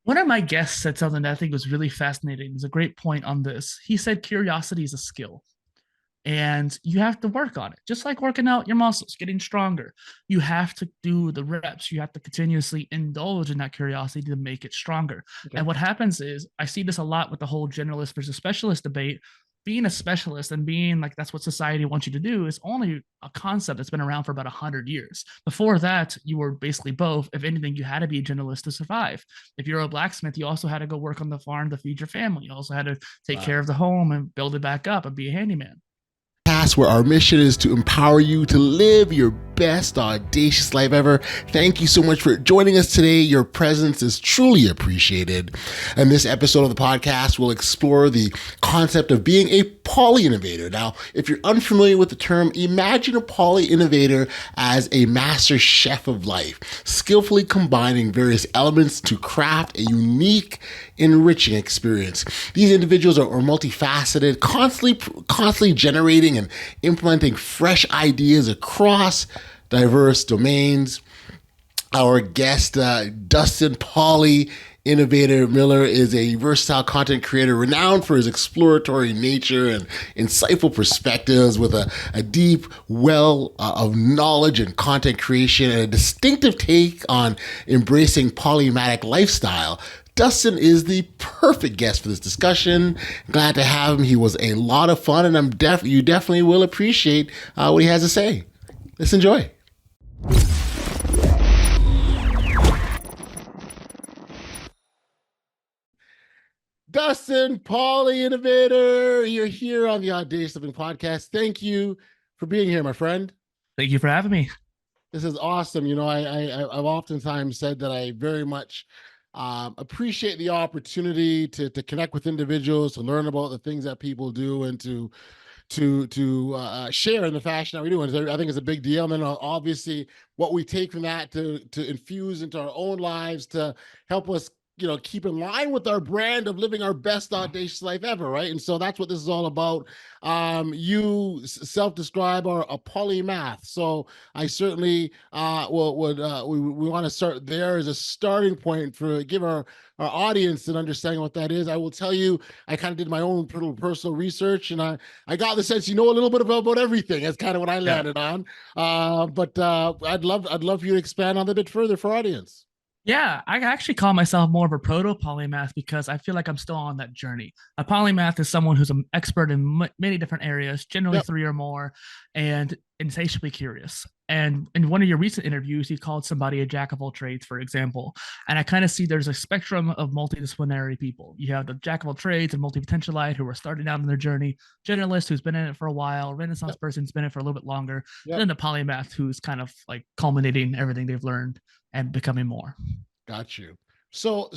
One of my guests said something that I think was really fascinating. It's a great point on this. He said curiosity is a skill and you have to work on it, just like working out your muscles, getting stronger. You have to do the reps. You have to continuously indulge in that curiosity to make it stronger. Okay. And what happens is, I see this a lot with the whole generalist versus specialist debate. Being a specialist and being like that's what society wants you to do is only a concept that's been around for about 100 years. Before that, you were basically both. If anything, you had to be a generalist to survive. If you're a blacksmith, you also had to go work on the farm to feed your family. You also had to take Wow. care of the home and build it back up and be a handyman. Where our mission is to empower you to live your best audacious life ever. Thank you so much for joining us today. Your presence is truly appreciated. And this episode of the podcast will explore the concept of being a poly innovator. Now, if you're unfamiliar with the term, imagine a poly innovator as a master chef of life, skillfully combining various elements to craft a unique, enriching experience. These individuals are multifaceted, constantly generating and implementing fresh ideas across diverse domains. Our guest, Dustin Poly Innovator Miller, is a versatile content creator renowned for his exploratory nature and insightful perspectives, with a deep well of knowledge and content creation and a distinctive take on embracing polymathic lifestyle. Dustin is the perfect guest for this discussion. Glad to have him. He was a lot of fun, and you definitely will appreciate what he has to say. Let's enjoy. Dustin, Poly Innovator, you're here on the Audacious Living Podcast. Thank you for being here, my friend. Thank you for having me. This is awesome. You know, I've oftentimes said that I very much appreciate the opportunity to connect with individuals, to learn about the things that people do, and to share in the fashion that we do. And I think it's a big deal. And then obviously what we take from that to infuse into our own lives to help us, keep in line with our brand of living our best audacious life ever, right? And so that's what this is all about. You self-describe are a polymath, so I certainly we want to start there as a starting point for give our audience an understanding what that is. I will tell you, I kind of did my own personal research, and I got the sense you know a little bit about everything. That's kind of what I landed on. But I'd love for you to expand on that a bit further for our audience. Yeah, I actually call myself more of a proto polymath because I feel like I'm still on that journey. A polymath is someone who's an expert in many different areas, generally Yep. three or more, and insatiably curious. And in one of your recent interviews, you called somebody a jack of all trades, for example. And I kind of see there's a spectrum of multidisciplinary people. You have the jack of all trades and multi-potentialite who are starting out in their journey, generalist who's been in it for a while, Renaissance Yep. person who's been in it for a little bit longer, and Yep. then the polymath who's kind of like culminating everything they've learned and becoming more. Got you. So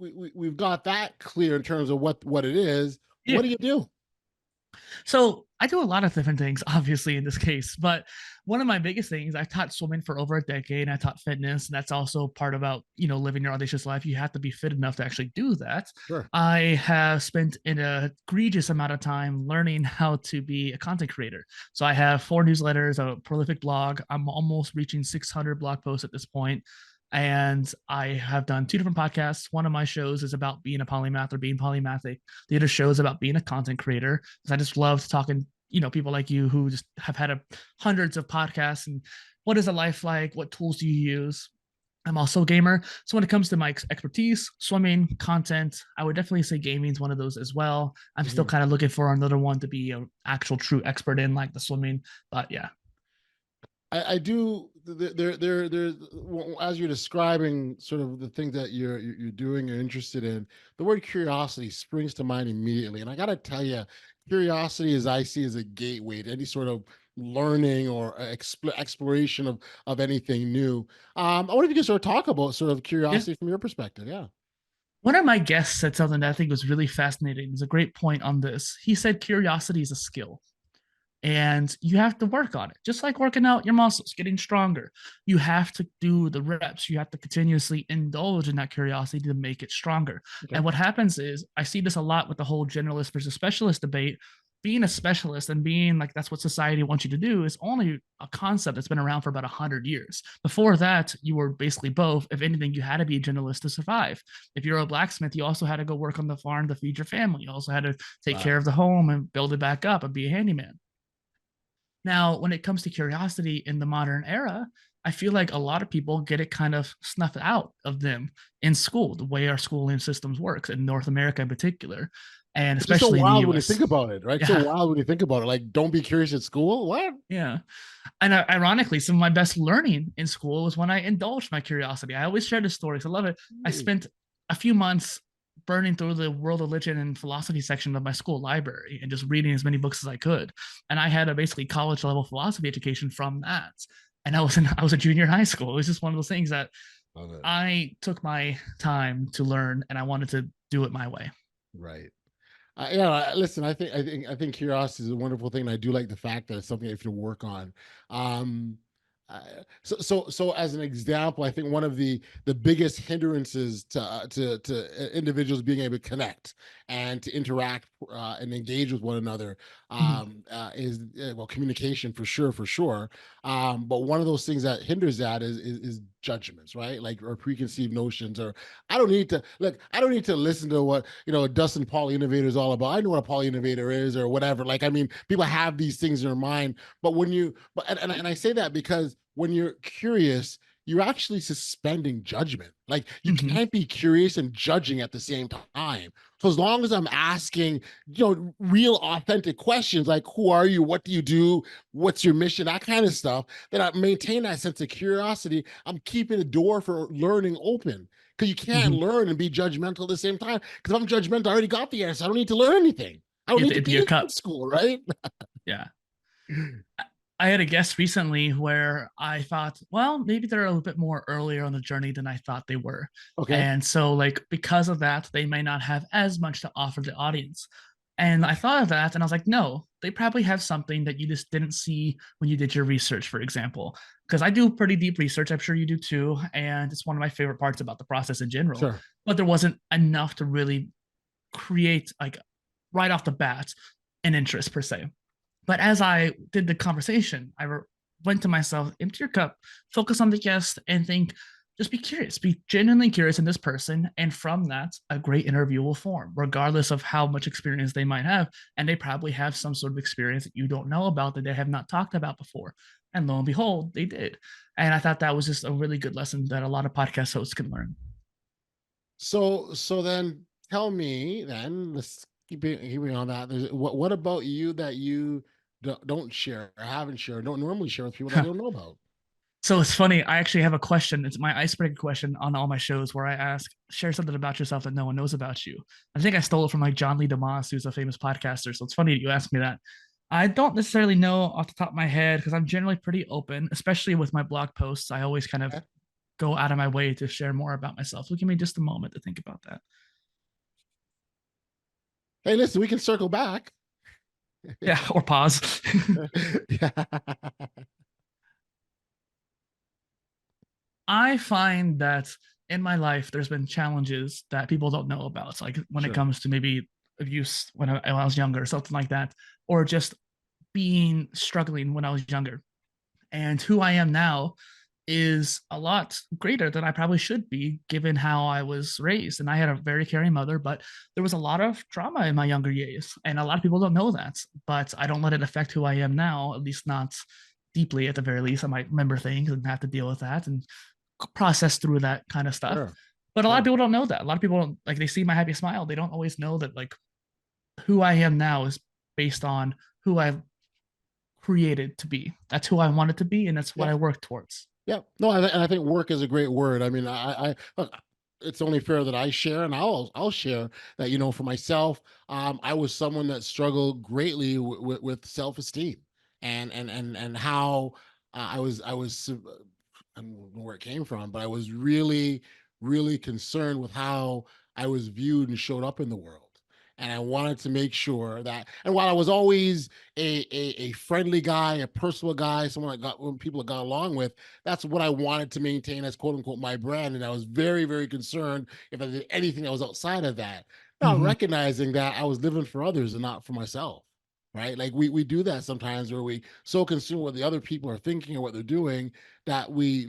we've got that clear in terms of what it is. Yeah. What do you do? So I do a lot of different things, obviously, in this case. But one of my biggest things, I taught swimming for over a decade. And I taught fitness, and that's also part about living your audacious life. You have to be fit enough to actually do that. Sure. I have spent an egregious amount of time learning how to be a content creator. So I have 4 newsletters, a prolific blog. I'm almost reaching 600 blog posts at this point. And I have done 2 different podcasts. One of my shows is about being a polymath or being polymathic. The other show is about being a content creator, because I just love talking, people like you who just have had hundreds of podcasts and what is a life like? What tools do you use? I'm also a gamer. So when it comes to my expertise, swimming, content, I would definitely say gaming is one of those as well. I'm still kind of looking for another one to be an actual true expert in, like the swimming. But yeah. I do there as you're describing sort of the things that you're doing or interested in, the word curiosity springs to mind immediately. And I gotta tell you, curiosity, as I see, is a gateway to any sort of learning or exploration of anything new. I wonder if you could sort of talk about sort of Yeah. curiosity from your perspective. Yeah. One of my guests said something that I think was really fascinating. It's a great point on this. He said curiosity is a skill and you have to work on it, just like working out your muscles, getting stronger. You have to do the reps. You have to continuously indulge in that curiosity to make it stronger. Okay. And what happens is, I see this a lot with the whole generalist versus specialist debate. being a specialist and being like that's what society wants you to do is only a concept that's been around for about 100 years. Before that, you were basically both. If anything, you had to be a generalist to survive. If you're a blacksmith, you also had to go work on the farm to feed your family. You also had to take care Wow. of the home and build it back up and be a handyman. Now, when it comes to curiosity in the modern era, I feel like a lot of people get it kind of snuffed out of them in school, the way our schooling systems works in North America in particular, and Which is so especially in the wild when you US. think about it, right? So Yeah, wild when you think about it. Like, don't be curious at school. What? yeah. And ironically, some of my best learning in school was when I indulged my curiosity. I always share this story, so I love it. I spent a few months burning through the world religion and philosophy section of my school library and just reading as many books as I could. And I had a basically college level philosophy education from that. And I was a junior in high school. It was just one of those things that Love it. I took my time to learn and I wanted to do it my way. Right. Yeah, listen, I think curiosity is a wonderful thing. And I do like the fact that it's something that you have to work on. Um, so as an example, I think one of the biggest hindrances to individuals being able to connect and to interact and engage with one another Mm-hmm. is well, communication for sure. But one of those things that hinders that is judgments, right? Like, or preconceived notions, or I don't need to look. I don't need to listen to what Dustin Poly Innovator is all about. I know what a Poly Innovator is, or whatever. Like, I mean, people have these things in their mind, but when you, but and I say that because when you're curious, you're actually suspending judgment. Like, you Mm-hmm. can't be curious and judging at the same time. So as long as I'm asking, real authentic questions like, who are you? What do you do? What's your mission? That kind of stuff, then I maintain that sense of curiosity. I'm keeping the door for learning open, because you can't Mm-hmm. learn and be judgmental at the same time. Because if I'm judgmental, I already got the answer. I don't need to learn anything. I don't You have need to to empty be your in cup. school, right? Yeah. I had a guest recently where I thought, well, maybe they're a little bit more earlier on the journey than I thought they were. Okay, And so, like, because of that, they may not have as much to offer the audience. And I thought of that and I was like, no, they probably have something that you just didn't see when you did your research, for example. Because I do pretty deep research. I'm sure you do too. And it's one of my favorite parts about the process in general. sure. But there wasn't enough to really create, like, right off the bat, an interest per se. But as I did the conversation, went to myself, empty your cup, focus on the guest, and think, just be curious, be genuinely curious in this person. And from that, a great interview will form, regardless of how much experience they might have. And they probably have some sort of experience that you don't know about that they have not talked about before. And lo and behold, they did. And I thought that was just a really good lesson that a lot of podcast hosts can learn. So then tell me then, let's keeping on that. What about you that you don't share or haven't shared, don't normally share with people that they don't know about? So it's funny. I actually have a question. It's my icebreaker question on all my shows where I ask, share something about yourself that no one knows about you. I think I stole it from like John Lee DeMoss, who's a famous podcaster. So it's funny that you asked me that. I don't necessarily know off the top of my head because I'm generally pretty open, especially with my blog posts. I always kind of Okay. go out of my way to share more about myself. So give me just a moment to think about that. Hey, listen, we can circle back. Yeah, or pause. Yeah. I find that in my life, there's been challenges that people don't know about. It's like when it Sure. comes to maybe abuse when I was younger, something like that, or just being struggling when I was younger. And who I am now is a lot greater than I probably should be given how I was raised. And I had a very caring mother, but there was a lot of trauma in my younger years. And a lot of people don't know that, but I don't let it affect who I am now, at least not deeply at the very least. I might remember things and have to deal with that and process through that kind of stuff. Sure. But a lot of Sure. people don't know that. A lot of people don't, like they see my happy smile. They don't always know that like who I am now is based on who I've created to be. That's who I wanted to be, and that's what Yeah. I work towards. Yeah. No, and I think work is a great word. I mean, look, it's only fair that I share, and I'll share that. For myself, I was someone that struggled greatly with self esteem, and how I don't know where it came from, but I was really, really concerned with how I was viewed and showed up in the world. And I wanted to make sure that, and while I was always a friendly guy, a personal guy, someone that got when people got along with, that's what I wanted to maintain as quote unquote my brand. And I was very, very concerned if I did anything that was outside of that. Not Mm-hmm. recognizing that I was living for others and not for myself. right? Like we do that sometimes where we so consume what the other people are thinking or what they're doing that we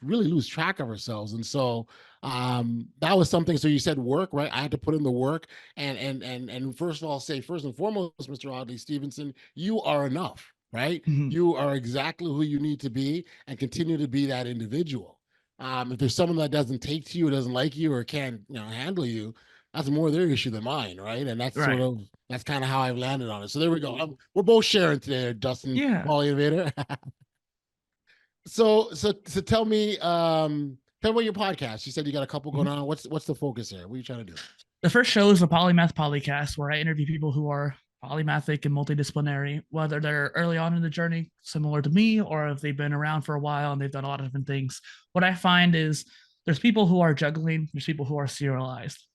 really lose track of ourselves. And so that was something. So you said work, right? I had to put in the work and first of all, say first and foremost, Mr. Audley Stevenson, you are enough, right? Mhm. You are exactly who you need to be and continue to be that individual. If there's someone that doesn't take to you, or doesn't like you, or can't handle you, that's more their issue than mine, right? And Right. that's kind of how I've landed on it. So there we go. We're both sharing today, Dustin, Yeah. Poly Invader. So tell me about your podcast. You said you got a couple going Mhm. on. What's the focus here? What are you trying to do? The first show is the Polymath podcast, where I interview people who are polymathic and multidisciplinary, whether they're early on in the journey, similar to me, or if they've been around for a while and they've done a lot of different things. What I find is there's people who are juggling, there's people who are serialized.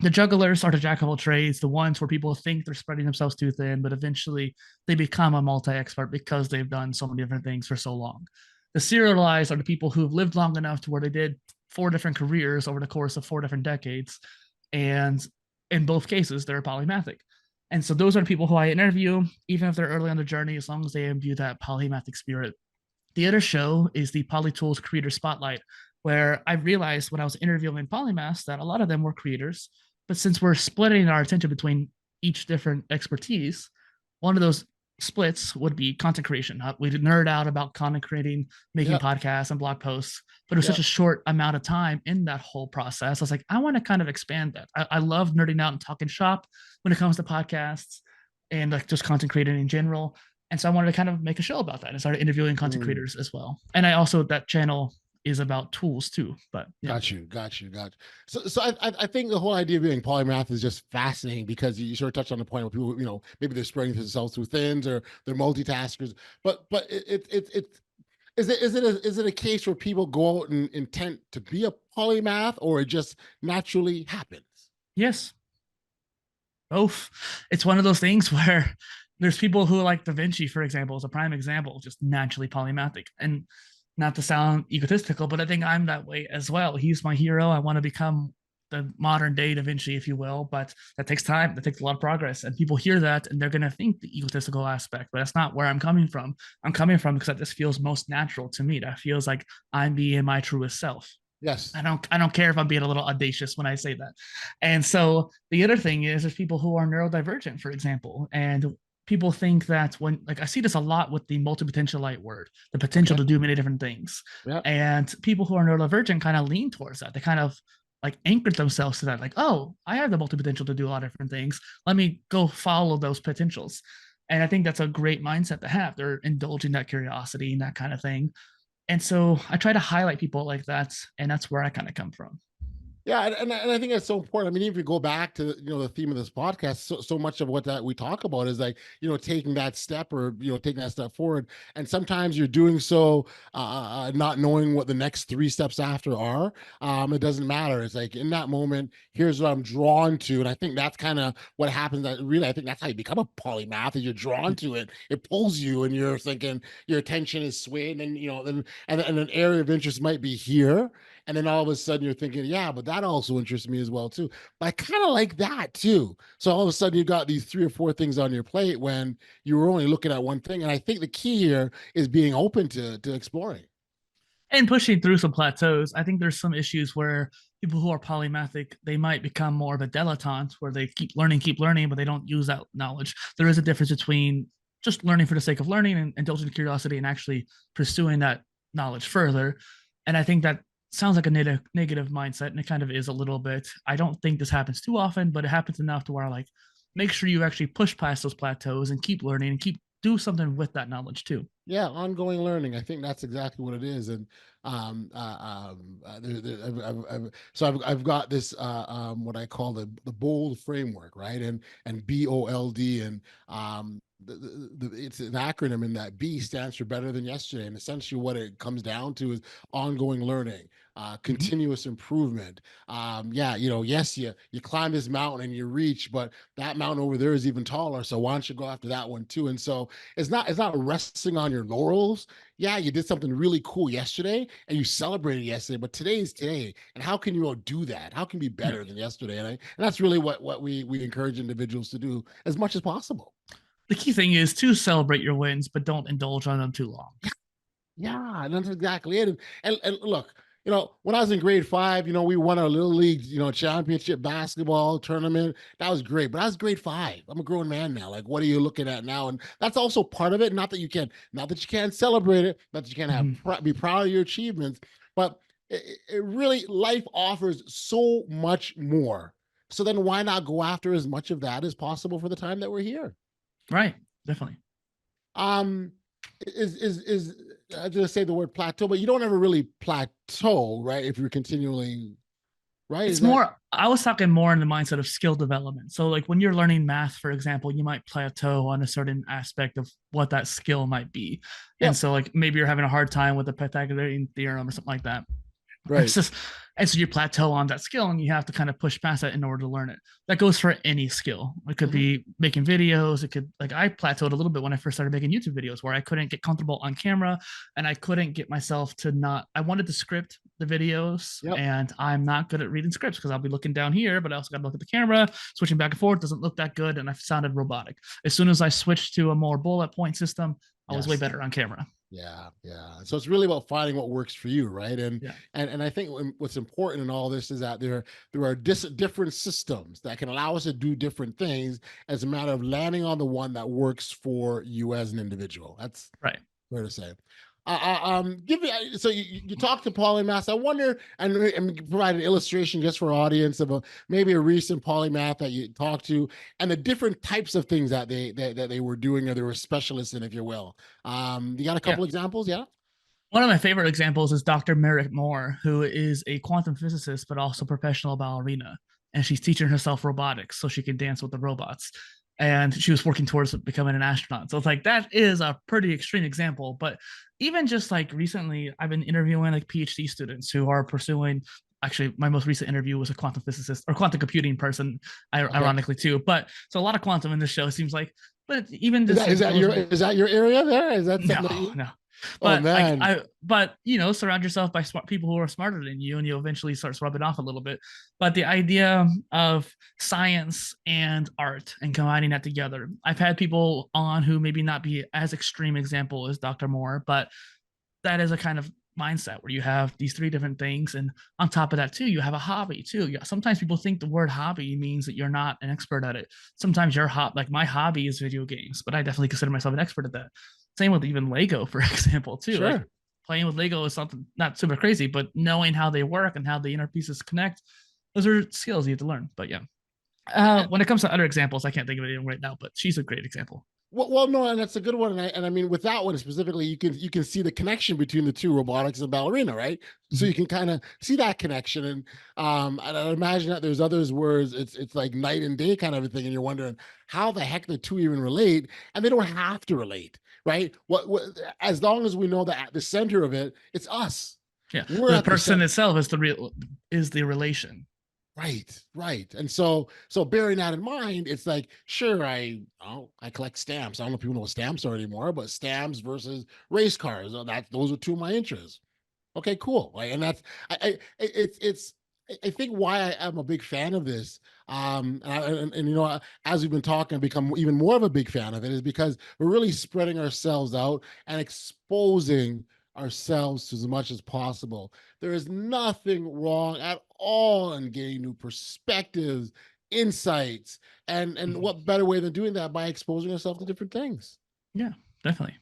The jugglers are the jack of all trades, the ones where people think they're spreading themselves too thin, but eventually they become a multi-expert because they've done so many different things for so long. The serialized are the people who've lived long enough to where they did 4 different careers over the course of 4 different decades. And in both cases, they're polymathic. And so those are the people who I interview, even if they're early on the journey, as long as they imbue that polymathic spirit. The other show is the Polytools Creator Spotlight, where I realized when I was interviewing polymaths that a lot of them were creators. But since we're splitting our attention between each different expertise, one of those splits would be content creation. We'd nerd out about content creating, making Yeah, podcasts and blog posts, but it was yeah. such a short amount of time in that whole process. I was like, I want to kind of expand that. I love nerding out and talking shop when it comes to podcasts and like just content creating in general. And so I wanted to kind of make a show about that and started interviewing content Mm. creators as well. And I also, that channel is about tools too. But yeah. Got you. So I think the whole idea of being polymath is just fascinating because you sort of touched on the point where people, maybe they're spreading themselves through things or they're multitaskers. But it is it a case where people go out and intent to be a polymath, or it just naturally happens? Yes, both. It's one of those things where there's people who, like Da Vinci, for example, is a prime example, just naturally polymathic. And not to sound egotistical, but I think I'm that way as well. He's my hero. I want to become the modern day Da Vinci, if you will, but that takes time. That takes a lot of progress. And people hear that and they're going to think the egotistical aspect, but that's not where I'm coming from. I'm coming from because that just feels most natural to me. That feels like I'm being my truest self. Yes. I don't care if I'm being a little audacious when I say that. And so the other thing is there's people who are neurodivergent, for example, and people think that when, like, I see this a lot with the multi-potentialite word, the potential Okay. to do many different things. Yeah. And people who are neurodivergent kind of lean towards that. They kind of like anchored themselves to that, like, oh, I have the multi-potential to do a lot of different things. Let me go follow those potentials. And I think that's a great mindset to have. They're indulging that curiosity and that kind of thing. And so I try to highlight people like that, and that's where I kind of come from. Yeah, and I think that's so important. I mean, even if you go back to the theme of this podcast, so much of what that we talk about is like taking that step or taking that step forward, and sometimes you're doing so not knowing what the next three steps after are. It doesn't matter. It's like in that moment, here's what I'm drawn to, and I think that's kind of what happens. That really, I think that's how you become a polymath. Is you're drawn to it. It pulls you, and you're thinking your attention is swayed, and and an area of interest might be here, and then all of a sudden you're thinking, yeah, but that also interests me as well too. But I kind of like that too. So all of a sudden you got these three or four things on your plate when you were only looking at one thing. And I think the key here is being open to exploring. And pushing through some plateaus. I think there's some issues where people who are polymathic, they might become more of a dilettante where they keep learning, but they don't use that knowledge. There is a difference between just learning for the sake of learning and indulging curiosity and actually pursuing that knowledge further. And I think that sounds like a negative mindset, and it kind of is a little bit. I don't think this happens too often, but it happens enough to where I like make sure you actually push past those plateaus and keep learning and keep do something with that knowledge too. Yeah, ongoing learning. I think that's exactly what it is. And so I've got this what I call the bold framework, right? And BOLD, and it's an acronym, and that B stands for better than yesterday. And essentially, what it comes down to is ongoing learning, Mm-hmm. continuous improvement. Yeah, yes, you climb this mountain and you reach, but that mountain over there is even taller. So why don't you go after that one too? And so it's not resting on your laurels. Yeah, you did something really cool yesterday and you celebrated yesterday, but today is today. And how can you do that? How can you be Yeah. better than yesterday? And that's really what we encourage individuals to do as much as possible. The key thing is to celebrate your wins, but don't indulge on them too long. Yeah, that's exactly it. And look, when I was in grade 5, we won our little league, championship basketball tournament. That was great. But I was grade 5. I'm a grown man now. Like, what are you looking at now? And that's also part of it. Not that you can't celebrate it, not that you can't be proud of your achievements, but it really, life offers so much more. So then why not go after as much of that as possible for the time that we're here? Right. Definitely. Um, is I just say the word plateau, but you don't ever really plateau, right? If you're continually, right? It's more, I was talking more in the mindset of skill development. So, like when you're learning math, for example, you might plateau on a certain aspect of what that skill might be. Yeah. And so, like, maybe you're having a hard time with the Pythagorean theorem or something like that. Right. It's just, and so you plateau on that skill and you have to kind of push past that in order to learn it. That goes for any skill. It could be making videos. It could, like, I plateaued a little bit when I first started making YouTube videos where I couldn't get comfortable on camera and I couldn't get myself to not, I wanted to script the videos and I'm not good at reading scripts because I'll be looking down here, but I also got to look at the camera, switching back and forth doesn't look that good. And I sounded robotic. As soon as I switched to a more bullet point system, I was way better on camera. Yeah. So it's really about finding what works for you, right? And I think what's important in all this is that there are different systems that can allow us to do different things as a matter of landing on the one that works for you as an individual. That's right. Fair to say. Give me so you talk to Polymath. I wonder, and provide an illustration just for our audience of maybe a recent Polymath that you talked to, and the different types of things that they were doing or they were specialists in, if you will. You got a couple examples? Yeah. One of my favorite examples is Dr. Merritt Moore, who is a quantum physicist but also professional ballerina, and she's teaching herself robotics so she can dance with the robots. And she was working towards becoming an astronaut. So it's like that is a pretty extreme example. But even just like recently, I've been interviewing like PhD students who are pursuing. Actually, my most recent interview was a quantum physicist or quantum computing person, ironically too. But so a lot of quantum in this show seems like. But even just is that your area there? Is that no. But surround yourself by smart people who are smarter than you, and you'll eventually start rubbing off a little bit. But the idea of science and art and combining that together, I've had people on who maybe not be as extreme example as Dr. Moore, but that is a kind of mindset where you have these 3 different things, and on top of that too, you have a hobby too. Sometimes people think the word hobby means that you're not an expert at it. Sometimes your like my hobby is video games, but I definitely consider myself an expert at that. Same with even Lego, for example, too. Sure. Like playing with Lego is something not super crazy, but knowing how they work and how the inner pieces connect, those are skills you have to learn. But when it comes to other examples, I can't think of anything right now, but she's a great example. Well, no, and that's a good one. And I mean, with that one specifically, you can see the connection between the two, robotics and ballerina, right? So you can kind of see that connection. And I imagine that there's others where it's like night and day kind of a thing, and you're wondering how the heck the two even relate, and they don't have to relate, right? What as long as we know that at the center of it, it's us. Yeah, the person itself is the relation. Right. And so bearing that in mind, it's like, sure, I collect stamps. I don't know if people know what stamps are anymore, but stamps versus race cars. Those are 2 of my interests. Okay, cool. Right. And that's I think why I'm a big fan of this. As we've been talking, become even more of a big fan of it is because we're really spreading ourselves out and exposing ourselves as much as possible. There is nothing wrong at all in getting new perspectives, insights, and what better way than doing that by exposing yourself to different things? Yeah, definitely.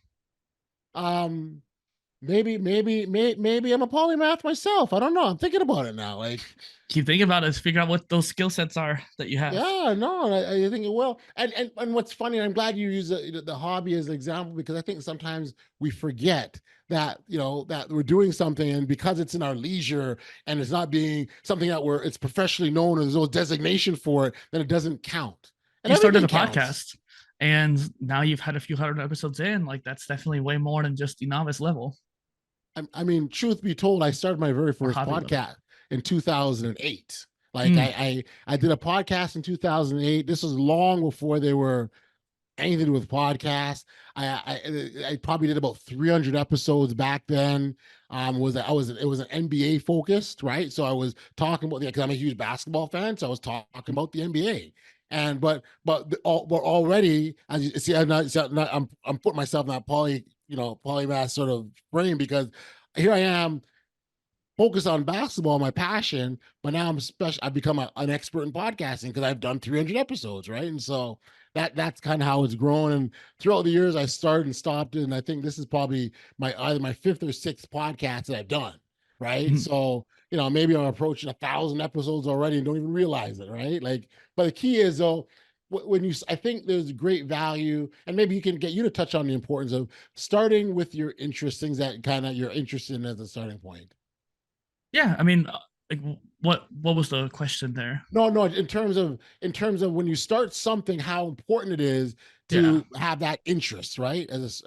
Maybe I'm a polymath myself. I don't know. I'm thinking about it now. Like, keep thinking about it. Figure out what those skill sets are that you have. Yeah, no, I think it will. And what's funny, I'm glad you use the hobby as an example, because I think sometimes we forget that that we're doing something, and because it's in our leisure and it's not being something that it's professionally known, or there's no designation for it, then it doesn't count. And you started a podcast, and now you've had a few hundred episodes in. Like, that's definitely way more than just the novice level. I mean, truth be told, I started my very first podcast in 2008. Like I did a podcast in 2008. This was long before they were anything to do with podcasts. I probably did about 300 episodes back then. It was an NBA focused, right? So I was talking about because I'm a huge basketball fan, so I was talking about the NBA. And but already, as you see, I'm putting myself in that polymath sort of frame, because here I am focused on basketball, my passion, but now I've become an expert in podcasting because I've done 300 episodes, right? And so that's kind of how it's grown. And throughout the years, I started and stopped it, and I think this is probably either my fifth or sixth podcast that I've done, right? Mhm. So maybe I'm approaching 1,000 episodes already and don't even realize it, right? Like, but the key is though, I think there's great value, and maybe you can get you to touch on the importance of starting with your interests, things that kind of you're interested in as a starting point. Yeah, I mean, like, what was the question there? No. In terms of when you start something, how important it is Yeah, to have that interest, right? As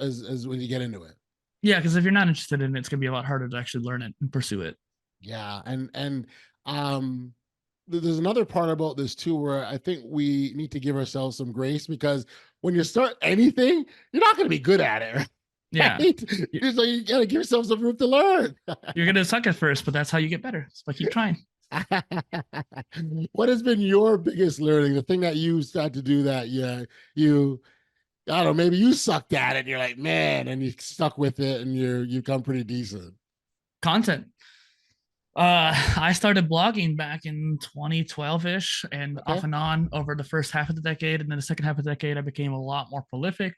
when you get into it. yeah, because if you're not interested in it, it's gonna be a lot harder to actually learn it and pursue it. Yeah, and um, there's another part about this too, where I think we need to give ourselves some grace, because when you start anything, you're not going to be good at it, Yeah, right? So you got to give yourself some room to learn. you're gonna suck at first, but that's how you get better. So keep trying. What has been your biggest learning? The thing that you start to do that, yeah, you I don't know, maybe you sucked at it and you're like, man, and you stuck with it and you come pretty decent. Content. I started blogging back in 2012-ish, and off Okay. and on over the first half of the decade, and then the second half of the decade, I became a lot more prolific.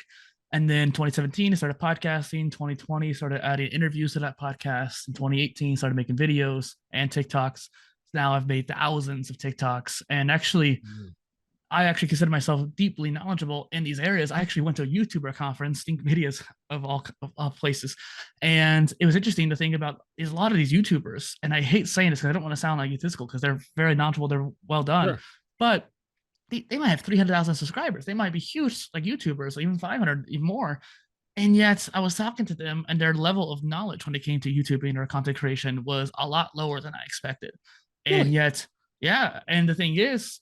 And then 2017, I started podcasting. 2020, started adding interviews to that podcast. In 2018, started making videos and TikToks. Now I've made thousands of TikToks, and actually, Mm. I actually consider myself deeply knowledgeable in these areas. I actually went to a YouTuber conference, Think Media's of all places, and it was interesting to think about is a lot of these YouTubers, and I hate saying this because I don't want to sound like egotistical because they're very knowledgeable, they're well done, Sure. but they might have 300,000 subscribers. They might be huge like YouTubers, or even 500, even more. And yet I was talking to them, and their level of knowledge when it came to YouTubing or content creation was a lot lower than I expected. And Really? yet, yeah. And the thing is,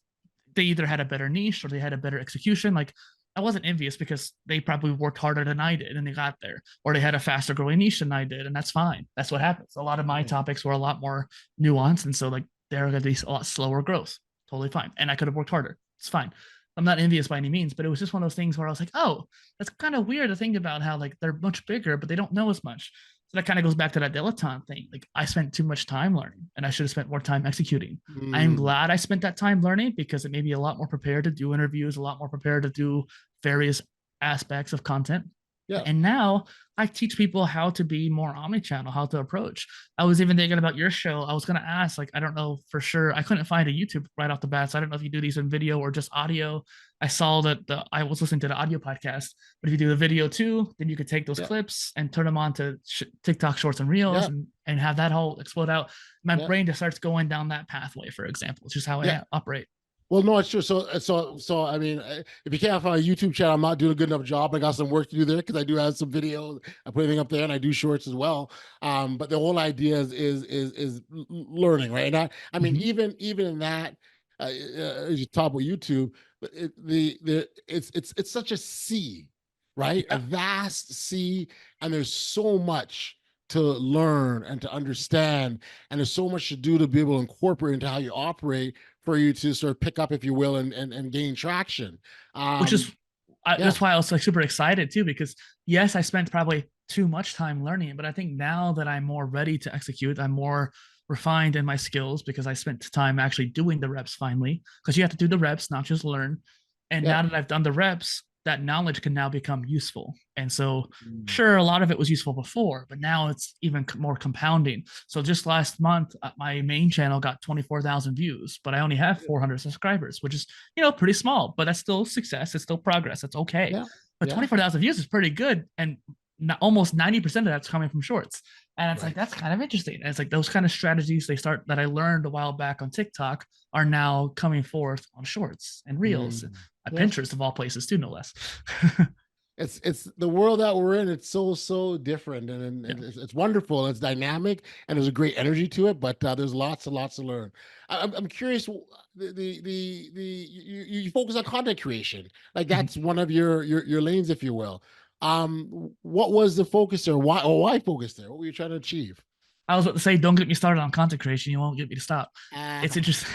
they either had a better niche or they had a better execution. Like, I wasn't envious because they probably worked harder than I did and they got there, or they had a faster growing niche than I did, and that's fine. That's what happens. A lot of my Yeah. topics were a lot more nuanced, and so like they're going to be a lot slower growth. Totally fine, and I could have worked harder. It's fine. I'm not envious by any means, but it was just one of those things where I was like, oh, that's kind of weird to think about how like they're much bigger, but they don't know as much. So that kind of goes back to that dilettante thing. Like, I spent too much time learning, and I should have spent more time executing. I'm Mm. glad I spent that time learning because it made me a lot more prepared to do interviews, a lot more prepared to do various aspects of content. Yeah. And now I teach people how to be more omni-channel, how to approach. I was even thinking about your show. I was going to ask, like, I don't know for sure. I couldn't find a YouTube right off the bat. So I don't know if you do these in video or just audio. I saw that I was listening to the audio podcast, but if you do the video too, then you could take those Yeah. clips and turn them on to TikTok shorts and reels, Yeah. and have that whole explode out. My Yeah. brain just starts going down that pathway, for example. It's just how Yeah. I operate. Well, no, it's true. So, I mean, if you can't find a YouTube channel, I'm not doing a good enough job. I got some work to do there because I do have some videos. I put everything up there, and I do shorts as well. But the whole idea is learning, right? And I mean, Mm-hmm. even in that, as you talk about YouTube, it's such a sea, right? A Yeah. vast sea, and there's so much to learn and to understand, and there's so much to do to be able to incorporate into how you operate for you to sort of pick up, if you will, and gain traction. Which Um, is yeah, that's why I was like super excited too, because yes, I spent probably too much time learning, but I think now that I'm more ready to execute, I'm more refined in my skills because I spent time actually doing the reps finally, because you have to do the reps, not just learn. And yeah, now that I've done the reps, that knowledge can now become useful. And so, mm, sure, a lot of it was useful before, but now it's even more compounding. So just last month, my main channel got 24,000 views, but I only have 400 subscribers, which is, pretty small, but that's still success. It's still progress. It's okay. yeah, But yeah, 24,000 views is pretty good. And almost 90% of that's coming from shorts. And it's like, right. that's kind of interesting. And it's like those kind of strategies that I learned a while back on TikTok are now coming forth on shorts and reels, Mm, yeah. Pinterest of all places too, no less. It's the world that we're in. It's so different, and Yeah. it's wonderful. It's dynamic, and there's a great energy to it. But there's lots and lots to learn. I'm curious. You focus on content creation, like Mhm. that's one of your lanes, if you will. What was the focus there? Why focus there? What were you trying to achieve? I was about to say, don't get me started on content creation. You won't get me to stop. Uh, It's interesting.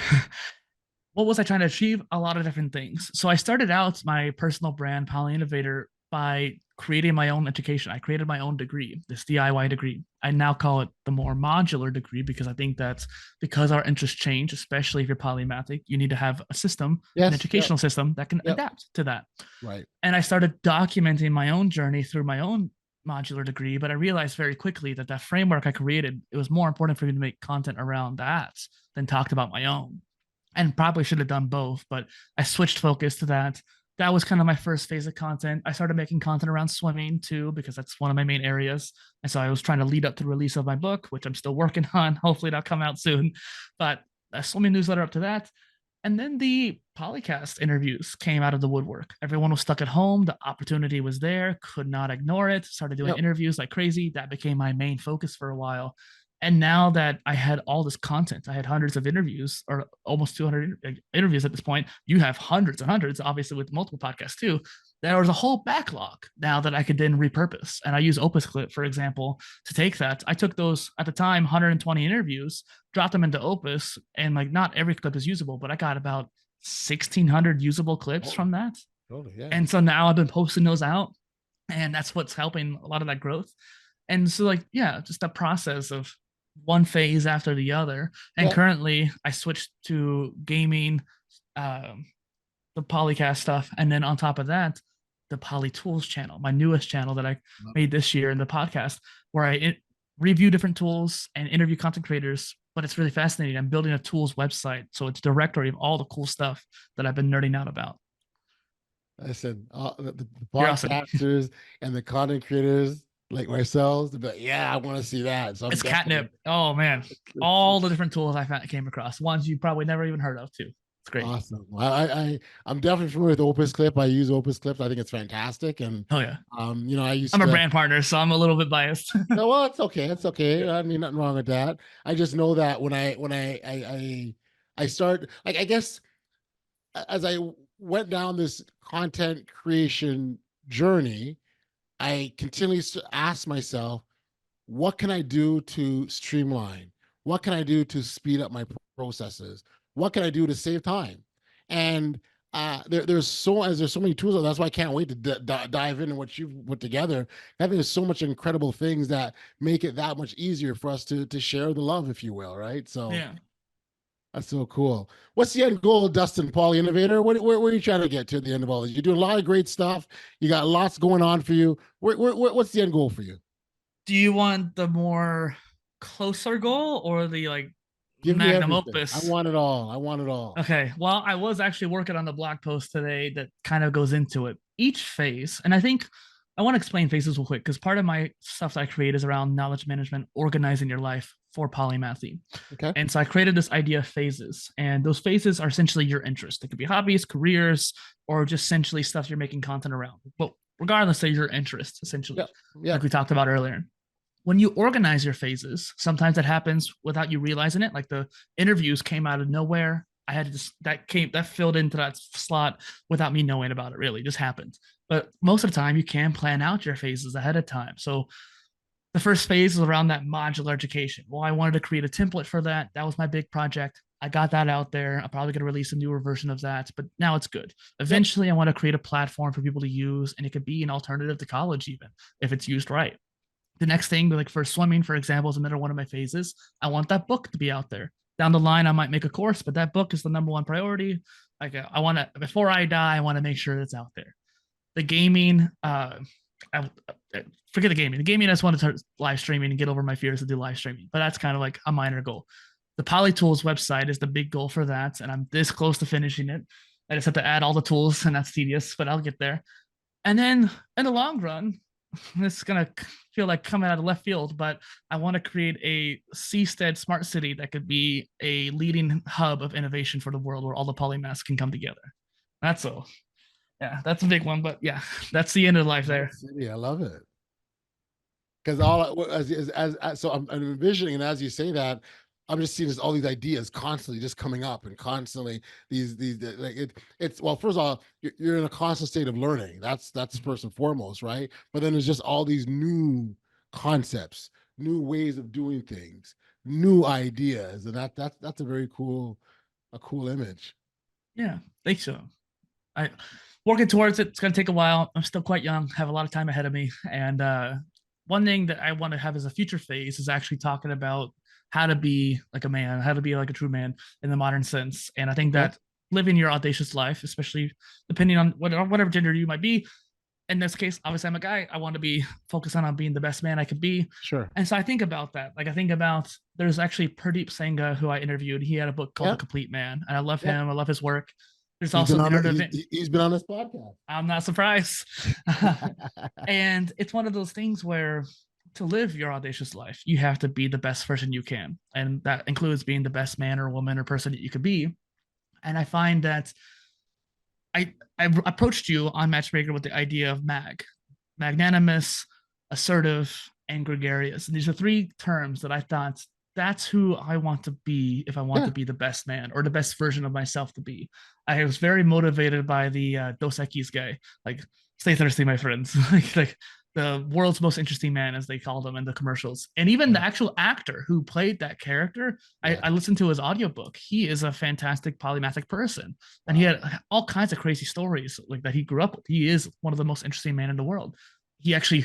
what was I trying to achieve? A lot of different things. So I started out my personal brand, Poly Innovator, by creating my own education. I created my own degree, this DIY degree. I now call it the more modular degree because I think that's because our interests change, especially if you're polymathic, you need to have a system, an Yes. Yep. educational system that can Yep. adapt to that. Right. And I started documenting my own journey through my own modular degree, but I realized very quickly that that framework I created, it was more important for me to make content around that than talked about my own, and probably should have done both, but I switched focus to that. That was kind of my first phase of content. I started making content around swimming too, because that's one of my main areas. And so I was trying to lead up to the release of my book, which I'm still working on. Hopefully that'll come out soon. But a swimming newsletter up to that. And then the Polycast interviews came out of the woodwork. Everyone was stuck at home. The opportunity was there, could not ignore it. Started doing Yep. interviews like crazy. That became my main focus for a while. And now that I had all this content, I had hundreds of interviews or almost 200 interviews at this point. You have hundreds and hundreds, obviously, with multiple podcasts too. There was a whole backlog now that I could then repurpose. And I use Opus Clip, for example, to take that. I took those at the time 120 interviews, dropped them into Opus, and like not every clip is usable, but I got about 1,600 usable clips Oh, from that. totally. Yeah. And so now I've been posting those out, and that's what's helping a lot of that growth. And so, like, yeah, just a process of one phase after the other. And Yeah. currently, I switched to gaming, um, the Polycast stuff, and then on top of that, the Poly Tools channel, my newest channel that I made this year in the podcast, where review different tools and interview content creators. But it's really fascinating. I'm building a tools website, so it's a directory of all the cool stuff that I've been nerding out about. I said the Curiosity. podcasters and the content creators like ourselves, they'll be like, yeah, I want to see that. So I'm It's definitely catnip. Oh man, all the different tools came across, ones you probably never even heard of too. It's great. awesome. I'm definitely familiar with Opus Clip. I use Opus Clips. I think it's fantastic. And Oh yeah, I used I'm a to. brand partner, so I'm a little bit biased. No, well, it's okay. It's Yeah. okay. I mean, nothing wrong with that. I just know that when I start, like, I guess as I went down this content creation journey, I continually ask myself, what can I do to streamline? What can I do to speed up my processes? What can I do to save time? And there's so many tools. That's why I can't wait to dive into what you've put together. I think there's so much incredible things that make it that much easier for us to share the love, if you will, right? So Yeah. that's so cool. What's the end goal, Dustin, Poly Innovator? Where are you trying to get to at the end of all this? You're doing a lot of great stuff. You got lots going on for you. What's the end goal for you? Do you want the more closer goal or the like Give me magnum everything. I opus? want it all. I want it all. Okay. Well, I was actually working on the blog post today that kind of goes into it. Each phase, and I think I want to explain phases real quick because part of my stuff that I create is around knowledge management, organizing your life for polymathy. Okay. And so I created this idea of phases, and those phases are essentially your interests. It could be hobbies, careers, or just essentially stuff you're making content around. But regardless of your interests, essentially, Yep. Yep. like we talked about earlier, when you organize your phases, sometimes that happens without you realizing it. Like the interviews came out of nowhere. I had just that filled into that slot without me knowing about it. Really, it just happened. But most of the time, you can plan out your phases ahead of time. So the first phase is around that modular education. Well, I wanted to create a template for that. That was my big project. I got that out there. I'm probably going to release a newer version of that, but now it's good. Yep. Eventually, I want to create a platform for people to use, and it could be an alternative to college, even if it's used right. The next thing, like for swimming, for example, is another one of my phases. I want that book to be out there. Down the line, I might make a course, but that book is the number one priority. Like I want to, before I die, I want to make sure it's out there. The gaming, I forget the gaming. The gaming, I just want to start live streaming and get over my fears to do live streaming. But that's kind of like a minor goal. The PolyTools website is the big goal for that, and I'm this close to finishing it. I just have to add all the tools, and that's tedious, but I'll get there. And then in the long run, this is gonna feel like coming out of left field, but I want to create a seastead smart city that could be a leading hub of innovation for the world, where all the polymaths can come together. That's all. Yeah, that's a big one, but yeah, that's the end of life there. City, I love it. Because all as so I'm envisioning, and as you say that, I'm just seeing this, all these ideas constantly just coming up, and constantly these like it's well, first of all, you're in a constant state of learning. That's first and foremost, right? But then there's just all these new concepts, new ways of doing things, new ideas, and that's a very cool, a cool image. Yeah, thanks so. I working towards it. It's gonna take a while. I'm still quite young, have a lot of time ahead of me. And one thing that I want to have as a future phase is actually talking about how to be like a man, how to be like a true man in the modern sense. And I think Okay. that living your audacious life, especially depending on whatever gender you might be. In this case, obviously I'm a guy. I want to be focused on being the best man I could be. Sure. And so I think about that. Like I think about there's actually Pradeep Sangha who I interviewed. He had a book called The Yeah. Complete Man, and I love Yeah. him. I love his work. There's He's been also the on. narrative. He's been on this podcast. I'm not surprised. And it's one of those things where to live your audacious life, you have to be the best version you can. And that includes being the best man or woman or person that you could be. And I find that I approached you on Matchmaker with the idea of magnanimous, assertive, and gregarious. And these are three terms that I thought that's who I want to be if I want Yeah. to be the best man or the best version of myself to be. I was very motivated by the Dos Equis guy, like stay thirsty, my friends, like the world's most interesting man, as they called him in the commercials. And even the actual actor who played that character, Yeah. I listened to his audiobook. He is a fantastic polymathic person. And he had all kinds of crazy stories like that he grew up with. He is one of the most interesting men in the world. He actually,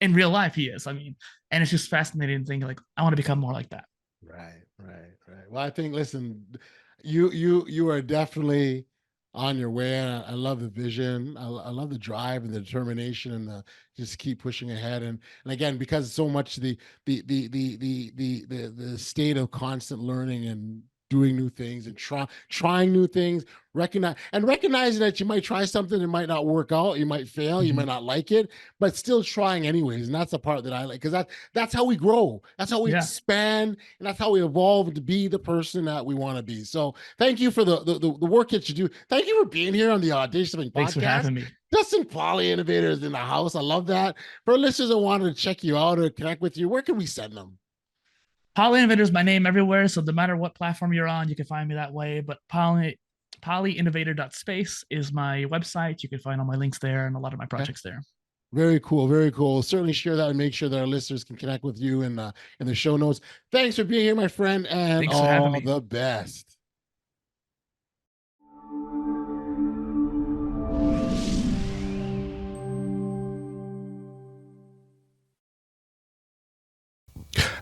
in real life, he is. I mean, and it's just fascinating to think like I want to become more like that. Right. Well, I think, listen, you are definitely on your way. And I love the vision. I love the drive and the determination and the just keep pushing ahead. And again, because so much the state of constant learning and doing new things and trying new things, recognizing that you might try something that might not work out, you might fail, you might not like it, but still trying anyways. And that's the part that I like, because that's how we grow, that's how we Yeah. expand, and that's how we evolve to be the person that we want to be. So thank you for the work that you do. Thank you for being here on the Audacious Living Thanks for Podcast. having me. Dustin, Poly Innovators in the house. I love that. For listeners that wanted to check you out or connect with you, where can we send them? Poly Innovator is my name everywhere. So no matter what platform you're on, you can find me that way. But polyinnovator.space is my website. You can find all my links there and a lot of my projects there. Very cool. Very cool. Certainly share that and make sure that our listeners can connect with you in the show notes. Thanks for being here, my friend, and Thanks for having all me. the best.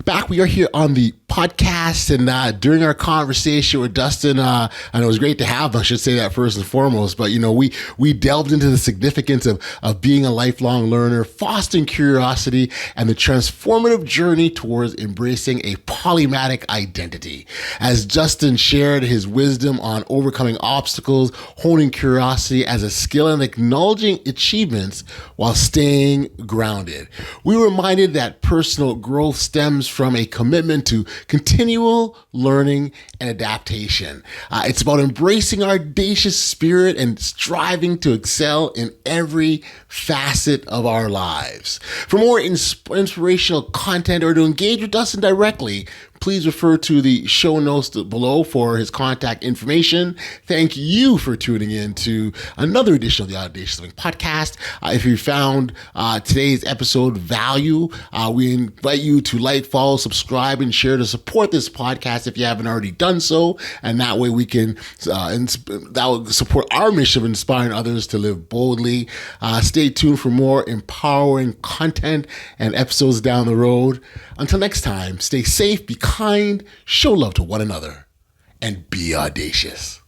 Back, we are here on the podcast, and during our conversation with Dustin, and it was great to have him, I should say that first and foremost, but we delved into the significance of being a lifelong learner, fostering curiosity, and the transformative journey towards embracing a polymathic identity. As Dustin shared his wisdom on overcoming obstacles, honing curiosity as a skill, and acknowledging achievements while staying grounded, we were reminded that personal growth stems from a commitment to continual learning and adaptation. It's about embracing our audacious spirit and striving to excel in every facet of our lives. For more inspirational content or to engage with Dustin directly, please refer to the show notes below for his contact information. Thank you for tuning in to another edition of the Audacious Living Podcast. If you found today's episode value, we invite you to like, follow, subscribe, and share to support this podcast if you haven't already done so. And that way we can, that will support our mission of inspiring others to live boldly. Stay tuned for more empowering content and episodes down the road. Until next time, stay safe, be kind, show love to one another, and be audacious.